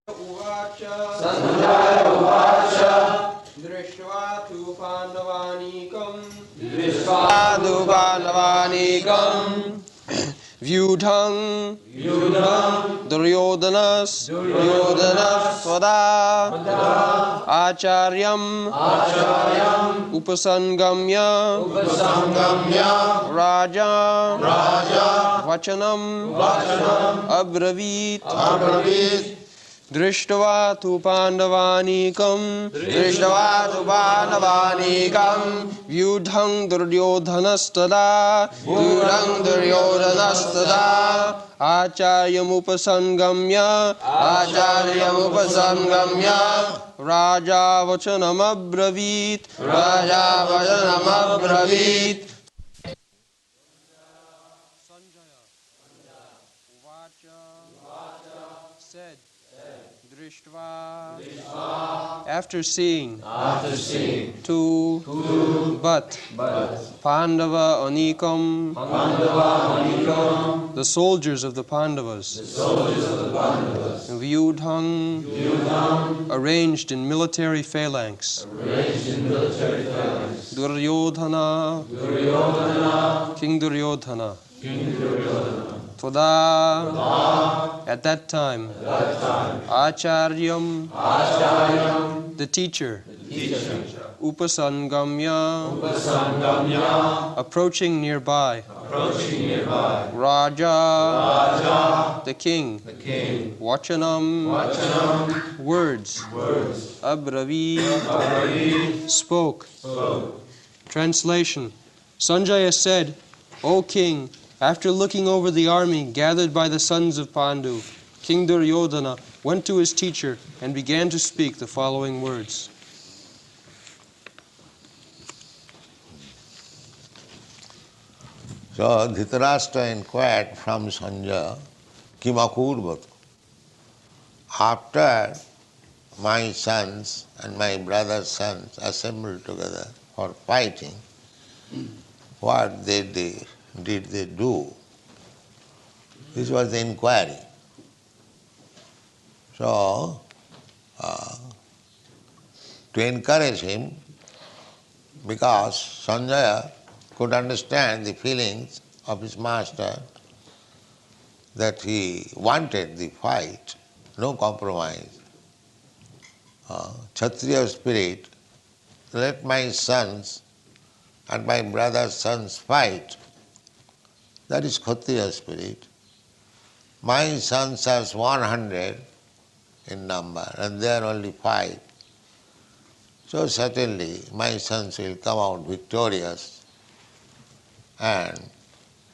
Sañjaya uvacha Drishtva tu Pandavanikam Vyudhang Duryodanas Svada Acharyam Upasangamya Rāja Vachanam Abravīt Drishtva tu Pandavanikam Vyudhang Duryodhanastada Acharyam Upasangamya Rāja Vachanam Abravīt Sañjaya said, Drishtva, after seeing two, but Pandava Anikam, the soldiers of the Pandavas, Vyudhang, arranged in military phalanx, Duryodhana, King Duryodhana, Tvada, at that time, Acharyam, the teacher, Upasangamya, approaching nearby, Rāja, the king, Vachanam, words, Abravīt, spoke. Translation: Sañjaya said, O king, after looking over the army gathered by the sons of Pandu, King Duryodhana went to his teacher and began to speak the following words. So Dhṛtarāṣṭra inquired from Sañjaya, Kim akurvata? After my sons and my brother's sons assembled together for fighting, what did they do? This was the inquiry. So, to encourage him, because Sañjaya could understand the feelings of his master, that he wanted the fight, no compromise. Kṣatriya spirit, let my sons and my brother's sons fight. That is Kṣatriya spirit. My sons are 100 in number and they are only 5. So certainly my sons will come out victorious and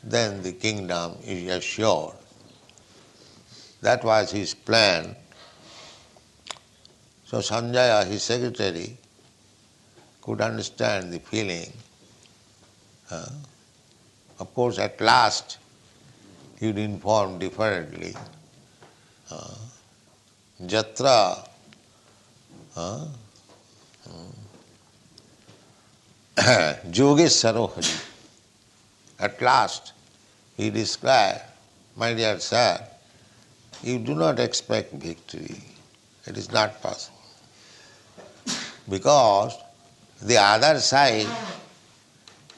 then the kingdom is assured. That was his plan. So Sañjaya, his secretary, could understand the feeling. Of course, at last, he would inform differently. Yatra, yogeśvaraḥ. At last, he described, my dear sir, you do not expect victory. It is not possible. Because the other side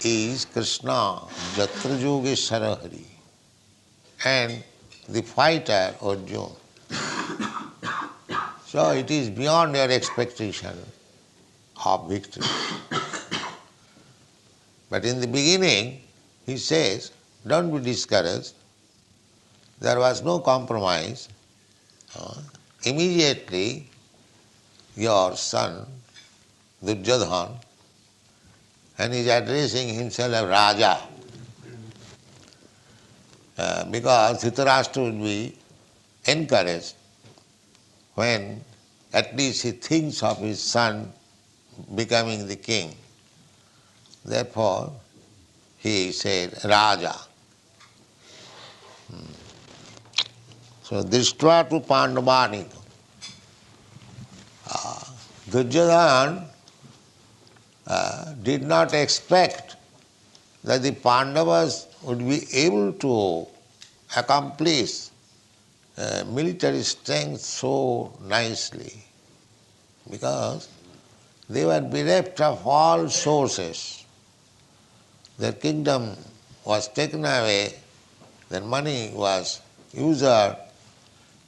is Kṛṣṇa, yatra yogeśvaraḥ, and the fighter Arjuna. So it is beyond your expectation of victory. But in the beginning, he says, don't be discouraged. There was no compromise. Immediately, your son, Duryodhana, and he is addressing himself as Rāja. Because Dhṛtarāṣṭra would be encouraged when at least he thinks of his son becoming the king. Therefore, he said, Rāja. So, Drishtva tu Pandavanikam. Duryodhana did not expect that the Pandavas would be able to accomplish military strength so nicely because they were bereft of all sources. Their kingdom was taken away, their money was usured,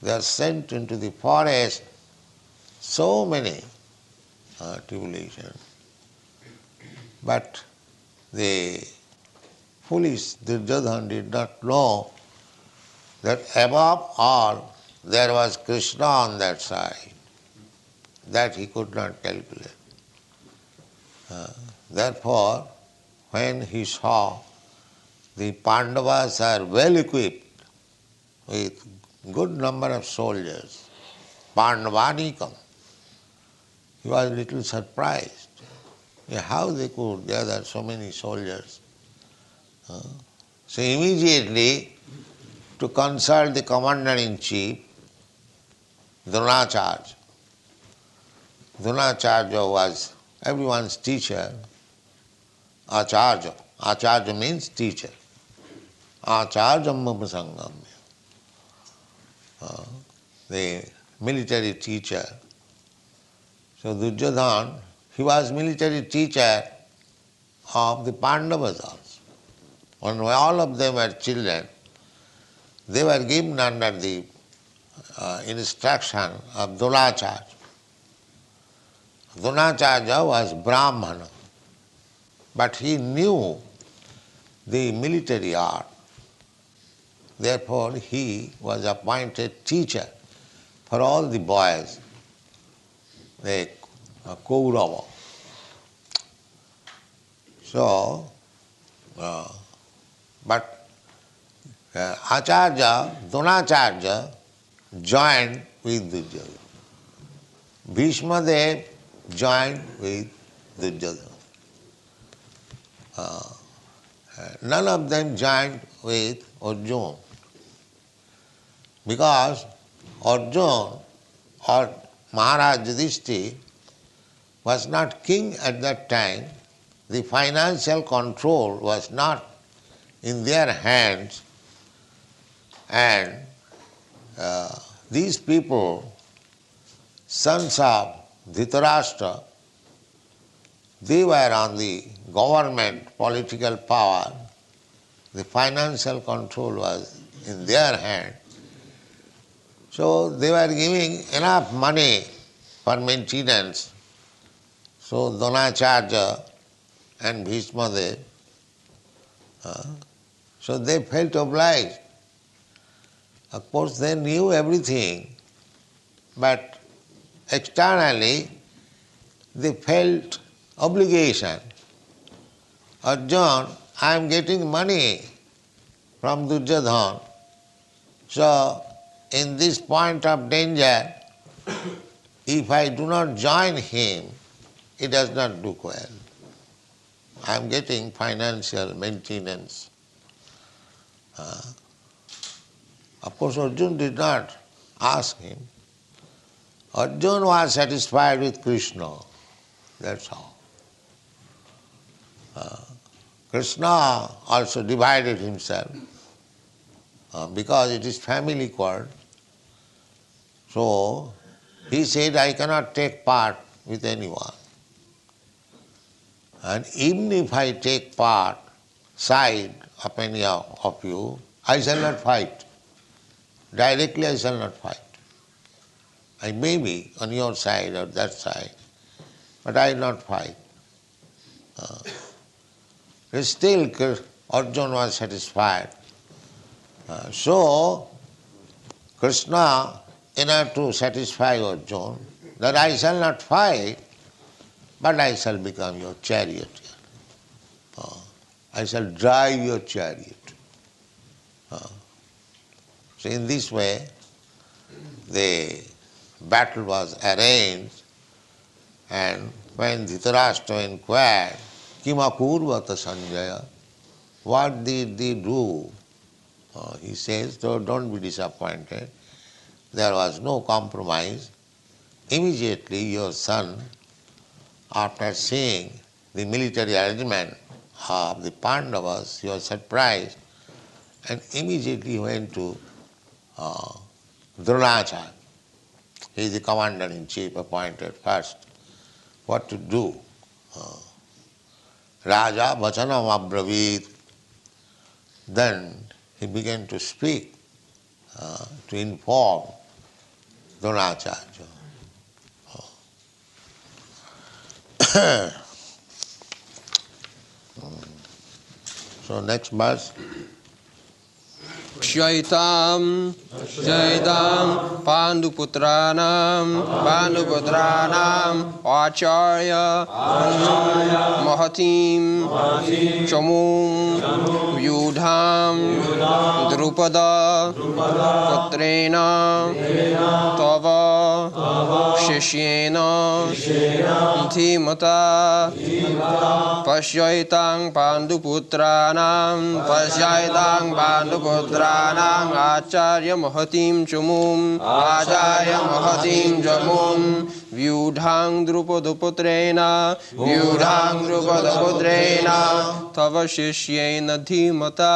they are sent into the forest, so many tribulations. But the foolish Duryodhana did not know that above all there was Kṛṣṇa on that side. That he could not calculate. Therefore, when he saw the Pandavas are well equipped with good number of soldiers, Pandavanikam, he was a little surprised. How they could gather so many soldiers. So immediately, to consult the commander-in-chief, Dhṛtarāṣṭra. Dhṛtarāṣṭra was everyone's teacher, Acharya. Acharya means teacher. Acharyam upasangam. The military teacher. So Duryodhana, he was military teacher of the Pandavas also. When all of them were children, they were given under the instruction of Dhṛtarāṣṭra. Dhṛtarāṣṭra was Brahmana, but he knew the military art. Therefore, he was appointed teacher for all the boys, the Kaurava. So, but Dhṛtarāṣṭra joined with Duryodhana. Bhishma joined with Duryodhana. None of them joined with Arjuna because Arjuna or Maharaj Yudhishthira was not king at that time. The financial control was not in their hands, and these people, sons of Dhṛtarāṣṭra, they were on the government political power. The financial control was in their hand. So they were giving enough money for maintenance. So Dhṛtarāṣṭra and Bhishma, so they felt obliged. Of course they knew everything, but externally they felt obligation. Arjuna, I am getting money from Duryodhana, so in this point of danger, if I do not join him, it does not look well. I am getting financial maintenance. Of course, Arjuna did not ask him. Arjuna was satisfied with Kṛṣṇa. That's all. Kṛṣṇa also divided himself because it is family quarrel. So he said, I cannot take part with anyone. And even if I take part, side of any of you, I shall not fight. Directly I shall not fight. I may be on your side or that side, but I will not fight. Still Arjuna was satisfied. So Kṛṣṇa, in order to satisfy Arjuna, that I shall not fight, but I shall become your chariot. I shall drive your chariot. So in this way, the battle was arranged, and when Dhṛtarāṣṭra inquired, Kim akurvata Sañjaya, what did they do? He says, so don't be disappointed. There was no compromise. Immediately your son, after seeing the military arrangement of the Pandavas, he was surprised and immediately went to Dhṛtarāṣṭra. He is the commander-in-chief appointed first. What to do? Rāja vachanam abravīt. Then he began to speak, to inform Dhṛtarāṣṭra. So next verse. Shaitam Jaitam Panduputranam Acharya Mahatim Chamum Yudham Dhṛupada Putrena Tava Shishyena Dhīmata Pasyaitang Panduputranam Acharya Mahatim Chamum Vyudhang Dhṛupada Putrena Tava Shishyena Dhīmata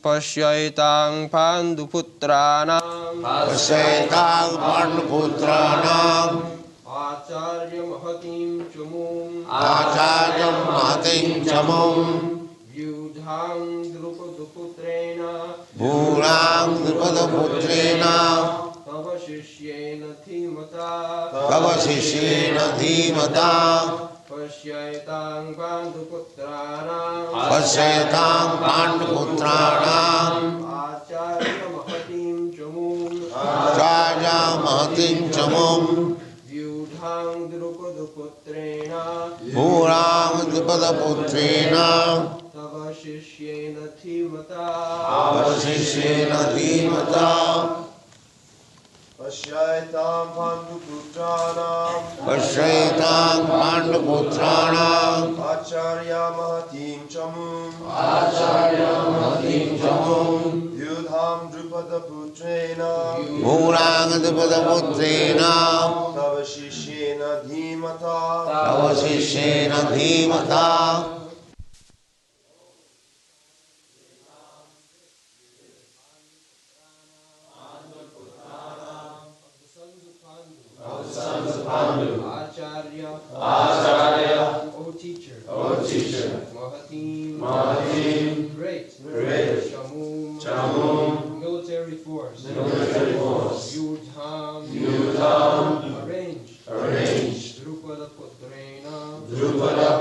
Pasyaitang Panduputranam Acharya Mahatim Chamum Vyudhang Dhṛupada Putrena Tava Shishyena Dhīmata Pasyaitang Panduputranam Acharya Mahatim Chamum Vyudhang Dhṛupada Putrena Tava Shishyena Dhīmata Pasyaitang Panduputranam Acharya Mahatim Chamum Vyudham Dhṛupada Putrena Tava Shishyena Dhīmata Acharya, O teacher, Mahatim, great, Chamum, military force, Yudham, arranged, Dhṛupada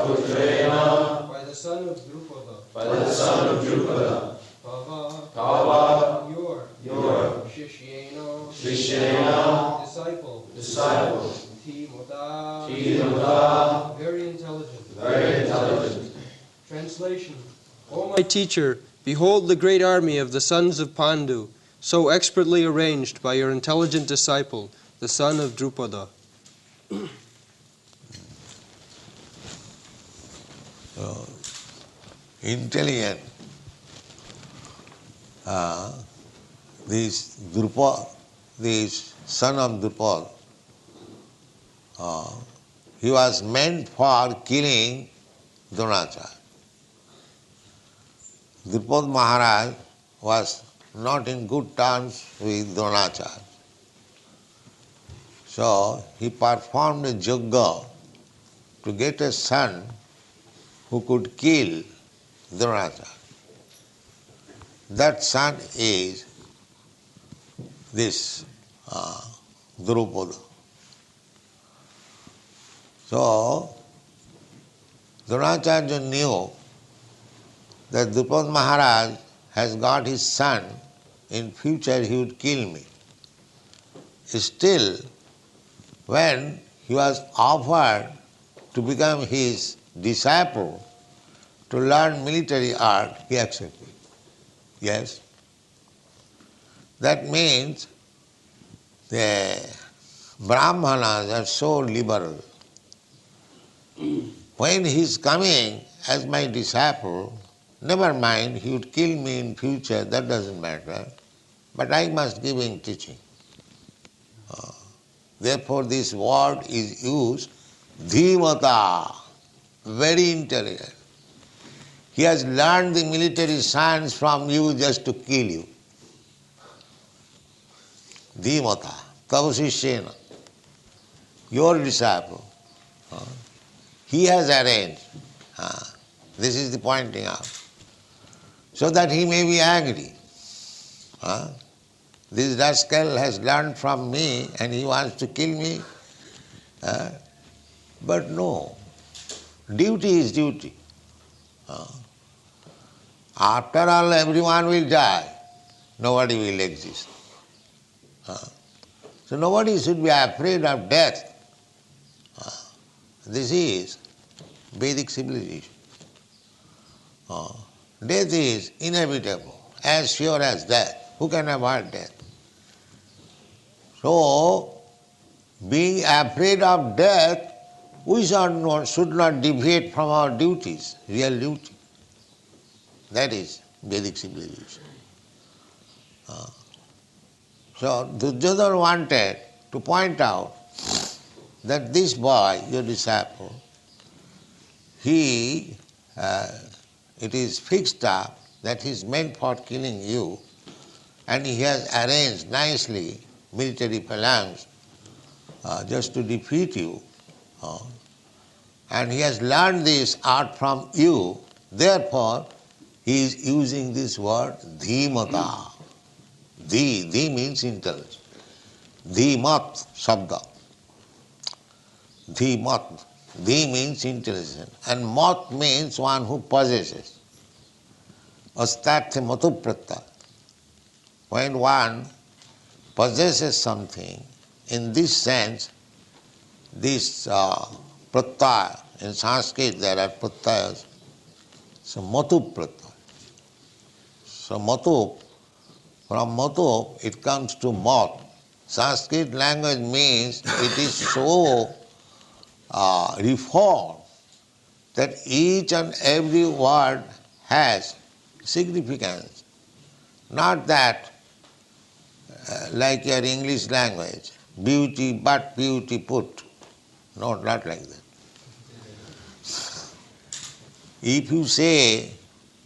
Putrena, by the son of Dhṛupada, Tava, your, Shishyena, disciple, Dhīmata, very intelligent. Translation. O my teacher, behold the great army of the sons of Pandu, so expertly arranged by your intelligent disciple, the son of Dhṛupada. Intelligent. This son of Dhṛupada, he was meant for killing Dhṛtarāṣṭra. Dhṛupada Maharaj was not in good terms with Dhṛtarāṣṭra. So he performed a yajna to get a son who could kill Dhṛtarāṣṭra. That son is this Dhṛupada. So Dhṛtarāṣṭra knew that Dhṛupada Maharaj has got his son, in future he would kill me. Still, when he was offered to become his disciple, to learn military art, he accepted. Yes. That means the Brahmanas are so liberal. When he is coming as my disciple, never mind, he would kill me in future, that doesn't matter, but I must give him teaching. Therefore this word is used, dhīmata, very intelligent. He has learned the military science from you just to kill you. Dhīmata, tava sishyena, your disciple, he has arranged. This is the pointing out. So that he may be angry. This rascal has learned from me and he wants to kill me. But no, duty is duty. After all, everyone will die. Nobody will exist. So nobody should be afraid of death. This is Vedic civilization. Death is inevitable, as sure as death. Who can avoid death? So, being afraid of death, we should not deviate from our duties, real duty. That is Vedic civilization. So, Duryodhana wanted to point out that this boy, your disciple, it is fixed up that he is meant for killing you, and he has arranged nicely military phalanx just to defeat you. And he has learned this art from you, therefore he is using this word dhīmata. Dhī means intelligence. Dhīmat sabda. Dhīmat. Dhī means intelligence. And mat means one who possesses. Astarthe matu pratta. When one possesses something, in this sense, this pratyaya, in Sanskrit there are pratyayas, so matu pratyaya. So matu, from matu it comes to mat. Sanskrit language means it is so reformed that each and every word has significance. Not that like your English language, beauty but beauty put. No, not like that. If you say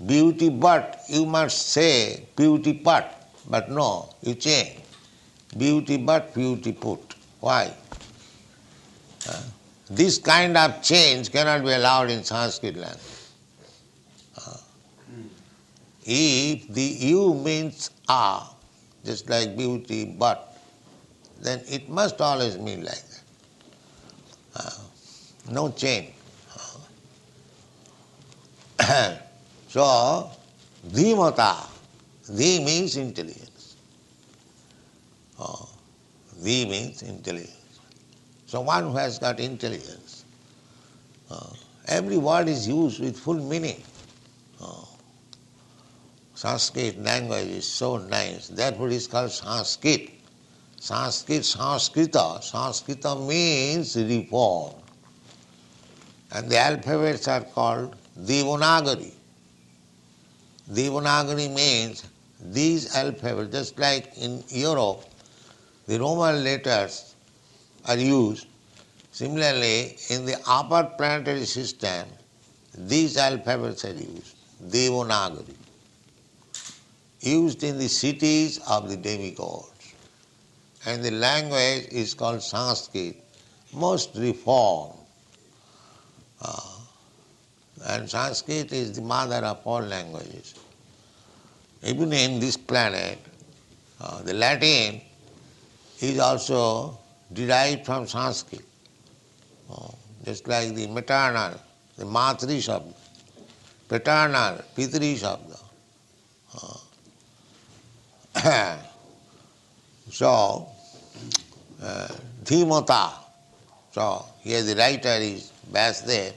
beauty but, you must say beauty but no, you change. Beauty but beauty put. Why? This kind of change cannot be allowed in Sanskrit language. If the you means a, just like beauty but, then it must always mean like that. No change. So, dhīmata, dhī means intelligence. Dhī means intelligence. So one who has got intelligence, every word is used with full meaning. Sanskrit language is so nice, therefore it is called Sanskrit. Sanskrita means reform. And the alphabets are called Devanagari. Devanagari means these alphabets, just like in Europe, the Roman letters are used. Similarly, in the upper planetary system, these alphabets are used. Devanagari. Used in the cities of the demigods. And the language is called Sanskrit, most reformed. And Sanskrit is the mother of all languages. Even in this planet, the Latin is also derived from Sanskrit. Just like the maternal, the matri shabda, paternal, pitri shabda. So, dhīmata. So, here the writer is Vyasdev.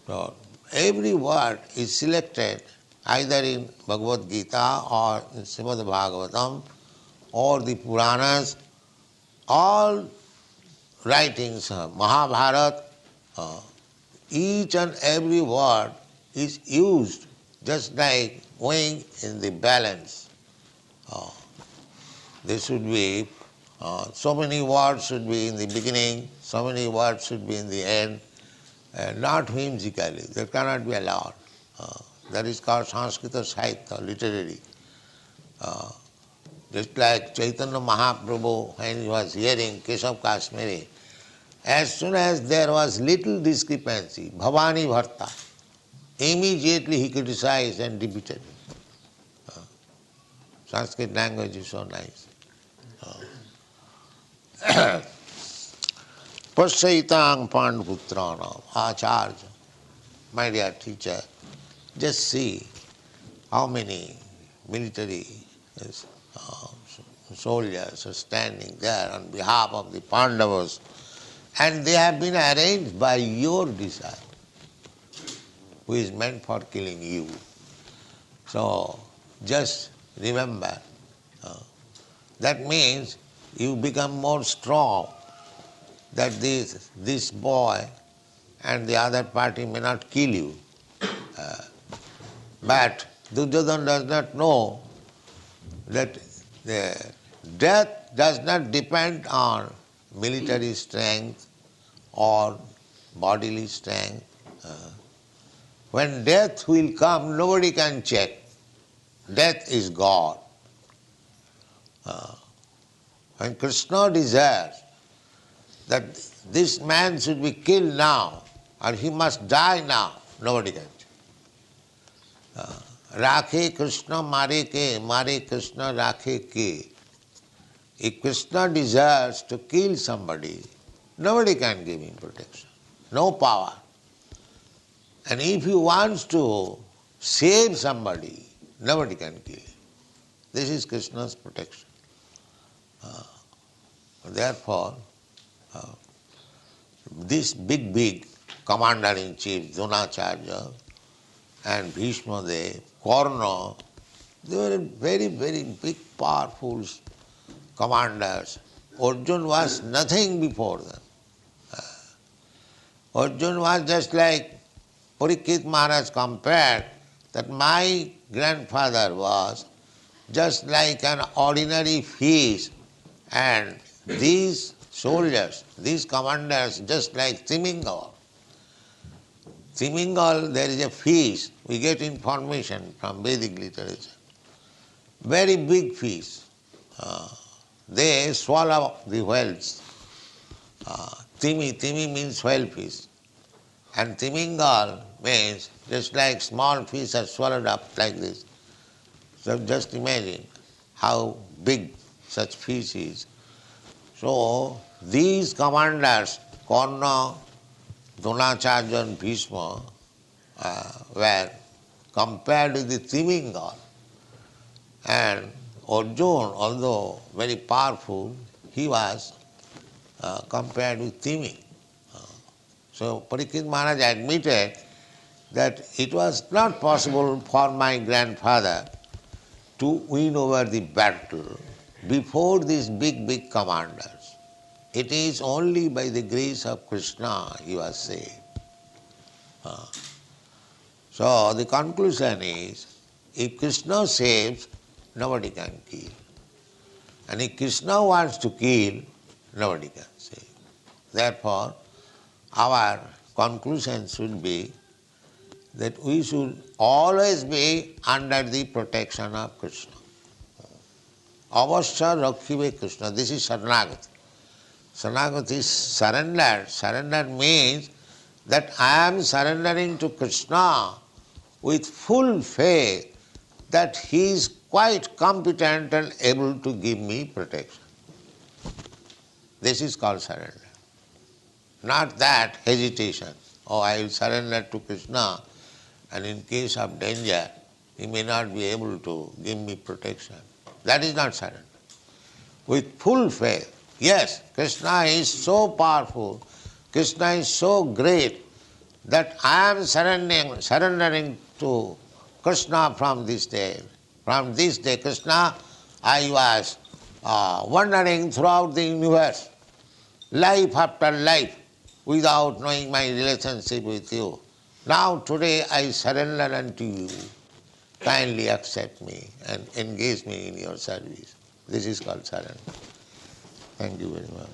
So, every word is selected either in Bhagavad Gita or in Śrīmad-Bhāgavatam or the Puranas, all writings, Mahabharata, each and every word is used just like weighing in the balance. There should be so many words should be in the beginning, so many words should be in the end, not whimsically. That cannot be allowed. That is called Sanskrita Sahitya, literary. Just like Chaitanya Mahaprabhu, when he was hearing Keshav Kashmiri, as soon as there was little discrepancy, Bhavani Bharta, immediately he criticized and repeated it. Sanskrit language is so nice. Pasyaitang Panduputranam, Acharya, my dear teacher, just see how many military soldiers are standing there on behalf of the Pandavas, and they have been arranged by your desire, who is meant for killing you. So just remember, that means you become more strong, that this boy and the other party may not kill you. But Duryodhana does not know that the death does not depend on military strength or bodily strength. When death will come, nobody can check. Death is God. When Kṛṣṇa desires that this man should be killed now or he must die now, nobody can check. Rakhe Kṛṣṇa mare Kṛṣṇa rakhe ke. If Kṛṣṇa desires to kill somebody, nobody can give him protection. No power. And if he wants to save somebody, nobody can kill him. This is Kṛṣṇa's protection. Therefore, this big commander-in-chief, Dronacharya and Bhishma Dev, Kṛṣṇa, they were very big, powerful commanders. Arjuna was nothing before them. Arjuna was just like Parikshit Maharaj compared that my grandfather was just like an ordinary fish, and these soldiers, these commanders, just like Timingal. Timingal, there is a fish, we get information from Vedic literature. Very big fish. They swallow the whales. Timi means whale fish. And Timingal means just like small fish are swallowed up like this. So just imagine how big such fish is. So these commanders, Kṛṣṇa, Dronacharya and Bhishma, were compared with the Timingal. And Arjuna, although very powerful, he was compared with Timi. So Parikshit Maharaj admitted that it was not possible for my grandfather to win over the battle before these big commanders. It is only by the grace of Kṛṣṇa he was saved. So the conclusion is, if Kṛṣṇa saves, nobody can kill. And if Kṛṣṇa wants to kill, nobody can save. Therefore, our conclusion should be that we should always be under the protection of Kṛṣṇa. Avasya rakhive Kṛṣṇa. This is Saranagati. Saranagati is surrender. Surrender means that I am surrendering to Kṛṣṇa with full faith that he is quite competent and able to give me protection. This is called surrender. Not that hesitation. Oh, I will surrender to Kṛṣṇa, and in case of danger, he may not be able to give me protection. That is not surrender. With full faith, yes, Kṛṣṇa is so powerful, Kṛṣṇa is so great, that I am surrendering to Kṛṣṇa from this day. From this day, Kṛṣṇa, I was wandering throughout the universe, life after life, without knowing my relationship with you. Now today I surrender unto you. Kindly accept me and engage me in your service. This is called surrender. Thank you very much.